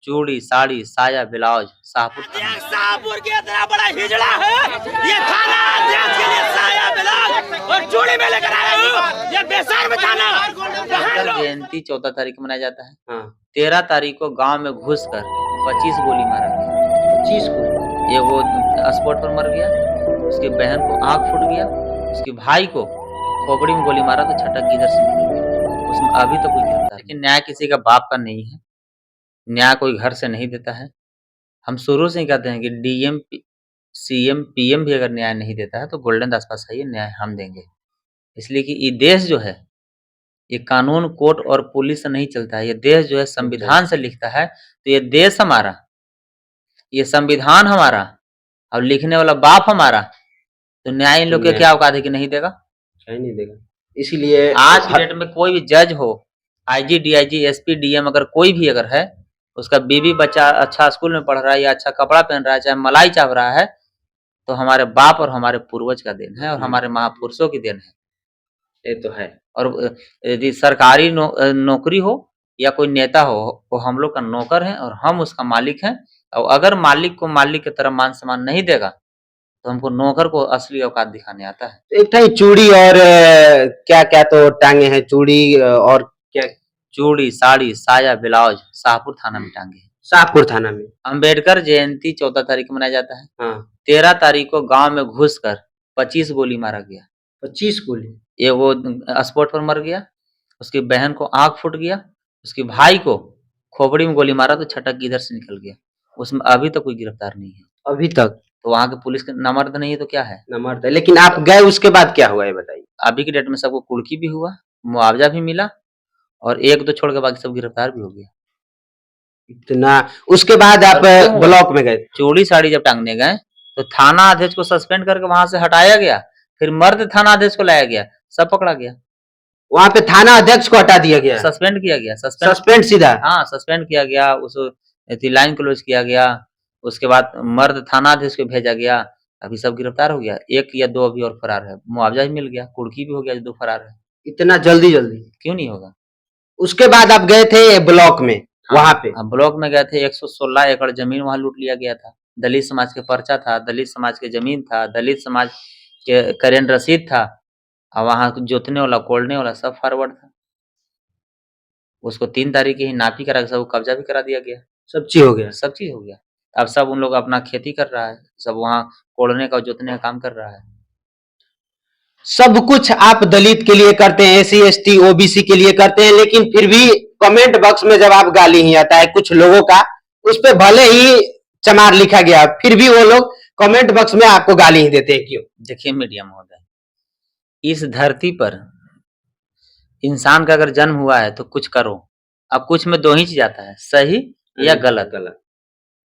चूड़ी, साड़ी, साया, ब्लाउज, शाहपुर थाना। शाहपुर के इतना बड़ा हिजड़ा है, ये थाना अध्यक्ष के लिए साया, ब्लाउज और चूड़ी में लेकर आया हूँ। ये बेशर्म थाना। अम्बेडकर जयंती 14 तारीख को मनाया जाता है। हाँ 13 तारीख को गांव में घुसकर 25 गोली मारा गया। 25 को। ये वो स्पॉट पर मर गया, उसकी बहन को आंख फूट गया, उसके भाई को खोपड़ी में गोली मारा तो छटक इधर से निकल गया। उसमें अभी तक कोई गिरफ्तार, लेकिन न्याय किसी का बाप का नहीं है, न्याय कोई घर से नहीं देता है। हम शुरू से ही कहते हैं कि डीएम, सीएम, पीएम भी अगर न्याय नहीं देता है तो गोल्डन दास पास आइए, न्याय हम देंगे। इसलिए कि ये देश जो है, ये कानून, कोर्ट और पुलिस से नहीं चलता है। ये देश जो है संविधान से लिखता है। तो ये देश हमारा, ये संविधान हमारा और लिखने वाला बाप हमारा, तो न्याय इन लोग के क्या औकात है कि नहीं देगा? नहीं देगा। इसीलिए आज की डेट में कोई भी जज हो, आईजी, डीआईजी, एसपी, डीएम, अगर कोई भी अगर है, उसका बीबी बच्चा अच्छा स्कूल में पढ़ रहा है या अच्छा कपड़ा पहन रहा है, चाहे मलाई चाव रहा है, तो हमारे बाप और हमारे पूर्वज का देन है और हमारे महापुरुषों की देन है। ये तो है। और यदि सरकारी नौकरी हो या कोई नेता हो, वो हम लोग का नौकर है और हम उसका मालिक हैं। और अगर मालिक को मालिक की तरह मान सम्मान नहीं देगा तो हमको नौकर को असली औकात दिखाने आता है। एक टाइम चूड़ी और क्या क्या तो टांगे हैं, चूड़ी और क्या? चूड़ी, साड़ी, साया, ब्लाउज शाहपुर थाना में टांगे हैं। शाहपुर थाना में। अम्बेडकर जयंती 14 तारीख को मनाया जाता है। हाँ 13 तारीख को गांव में घुसकर 25 गोली मारा गया। 25 गोली। ये वो स्पॉट पर मर गया, उसकी बहन को आंख फूट गया, उसके भाई को खोपड़ी में गोली मारा तो छटक इधर से निकल गया। उसमें अभी तक कोई गिरफ्तार नहीं है। अभी तक तो वहाँ के पुलिस के नमर्द नहीं है तो क्या है? नंबर है। लेकिन आप गए उसके बाद क्या हुआ ये बताइए? अभी की डेट में सबको कुर्की भी हुआ, मुआवजा भी मिला और एक दो छोड़ के बाकी सब गिरफ्तार भी हो गया। इतना उसके बाद आप ब्लॉक में गए? चूड़ी साड़ी जब टांगने गए तो थाना अध्यक्ष को सस्पेंड करके वहां से हटाया गया, फिर मर्द थाना अध्यक्ष को लाया गया, सब पकड़ा गया। वहाँ पे थाना अध्यक्ष को हटा दिया गया, सस्पेंड किया गया। सस्पेंड सीधा? हाँ सस्पेंड किया गया, उस लाइन क्लोज किया गया। उसके बाद मर्द थाना अध्यक्ष को भेजा गया। अभी सब गिरफ्तार हो गया, एक या दो अभी और फरार है, मुआवजा भी मिल गया, कुर्की भी हो गया, दो फरार है। इतना जल्दी जल्दी क्यों नहीं होगा? उसके बाद आप गए थे ब्लॉक में? वहाँ पे ब्लॉक में गए थे, 116 एकड़ जमीन वहां लूट लिया गया था। दलित समाज के पर्चा था, दलित समाज के जमीन था, दलित समाज के करेंट रसीद था और वहां जोतने वाला, कोल्डने वाला सब फॉरवर्ड था। उसको 3 तारीख की ही नापी करा के सब कब्जा भी करा दिया गया। सब चीज हो गया? सब चीज हो गया। अब सब उन लोग अपना खेती कर रहा है, सब वहाँ कोड़ने का जोतने का काम कर रहा है। सब कुछ आप दलित के लिए करते हैं, एससी एसटी ओबीसी के लिए करते हैं, लेकिन फिर भी कमेंट बॉक्स में जब आप गाली ही आता है कुछ लोगों का, उस पे भले ही चमार लिखा गया, फिर भी वो लोग कमेंट बॉक्स में आपको गाली ही देते हैं, क्यों? देखिए मीडिया महोदय, इस धरती पर इंसान का अगर जन्म हुआ है तो कुछ करो। अब कुछ में दो ही चीज आता है, सही या गलत।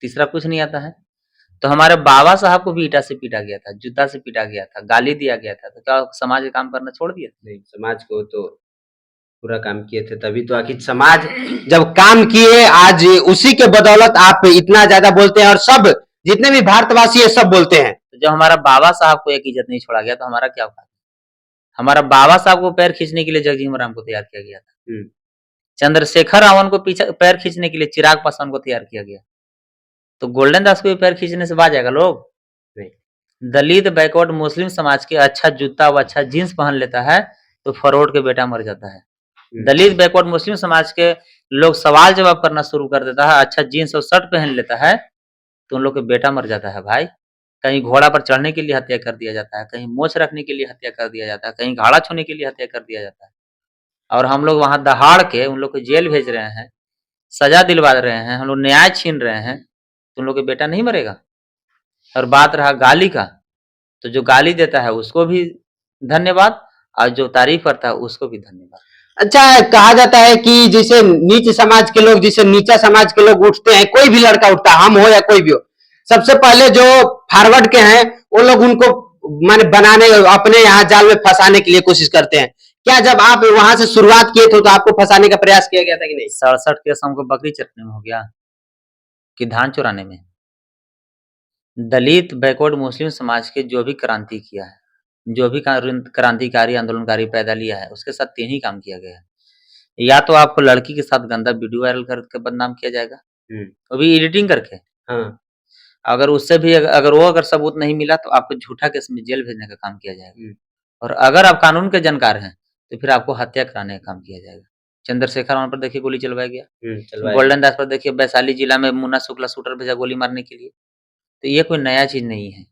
तीसरा कुछ नहीं आता है। तो हमारे बाबा साहब को भी ईटा से पीटा गया था, जूता से पीटा गया था, गाली दिया गया था, तो क्या समाज के काम करना छोड़ दिया? नहीं, समाज को तो पूरा काम किए थे, तभी तो आखिर समाज जब काम किए, आज उसी के बदौलत आप इतना ज्यादा बोलते हैं और सब जितने भी भारतवासी है सब बोलते हैं। तो जब हमारा बाबा साहब को एक इज्जत नहीं छोड़ा गया तो हमारा क्या औकात? हमारा बाबा साहब को पैर खींचने के लिए जगजीवन राम को तैयार किया गया था। चंद्रशेखर रावण को पीछे पैर खींचने के लिए चिराग पासवान को तैयार किया गया। तो गोल्डन दास को भी पैर खींचने से बाज जाएगा लोग? दलित बैकवर्ड मुस्लिम समाज के अच्छा जूता व अच्छा जीन्स पहन लेता है तो फरोड के बेटा मर जाता है। दलित बैकवर्ड मुस्लिम समाज के लोग सवाल जवाब करना शुरू कर देता है, अच्छा जीन्स और शर्ट पहन लेता है तो उन लोग के बेटा मर जाता है भाई। कहीं घोड़ा पर चढ़ने के लिए हत्या कर दिया जाता है, कहीं मोछ रखने के लिए हत्या कर दिया जाता है, कहीं घाड़ा छूने के लिए हत्या कर दिया जाता है। और हम लोग वहां दहाड़ के उन लोग को जेल भेज रहे हैं, सजा दिलवा रहे हैं, हम लोग न्याय छीन रहे हैं, तो उन लोग के बेटा नहीं मरेगा? और बात रहा गाली का, तो जो गाली देता है उसको भी धन्यवाद और जो तारीफ करता है उसको भी धन्यवाद। अच्छा, कहा जाता है कि जैसे नीच समाज के लोग, जैसे नीचा समाज के लोग उठते हैं, कोई भी लड़का उठता है, हम हो या कोई भी हो, सबसे पहले जो फॉरवर्ड के हैं वो लोग उनको माने बनाने, अपने यहाँ जाल में फंसाने के लिए कोशिश करते हैं। क्या जब आप वहां से शुरुआत किए थे तो आपको फंसाने का प्रयास किया गया था कि नहीं? 67 केस हमको बकरी चटने में हो गया कि धान चुराने में। दलित बैकवर्ड मुस्लिम समाज के जो भी क्रांति किया है, जो भी क्रांतिकारी आंदोलनकारी पैदा लिया है, उसके साथ 3 ही काम किया गया है। या तो आपको लड़की के साथ गंदा वीडियो वायरल करके बदनाम किया जाएगा, वो भी एडिटिंग करके। हाँ, अगर उससे भी अगर सबूत नहीं मिला तो आपको झूठा केस में जेल भेजने का काम किया जाएगा। और अगर आप कानून के जानकार हैं, तो फिर आपको हत्या कराने का काम किया जाएगा। चंद्रशेखर रावण पर देखिए गोली चलवाया गया। चलवाया गोल्डन दास पर देखिए वैशाली जिला में मुन्ना शुक्ला शूटर भेजा गोली मारने के लिए। तो ये कोई नया चीज़ नहीं है।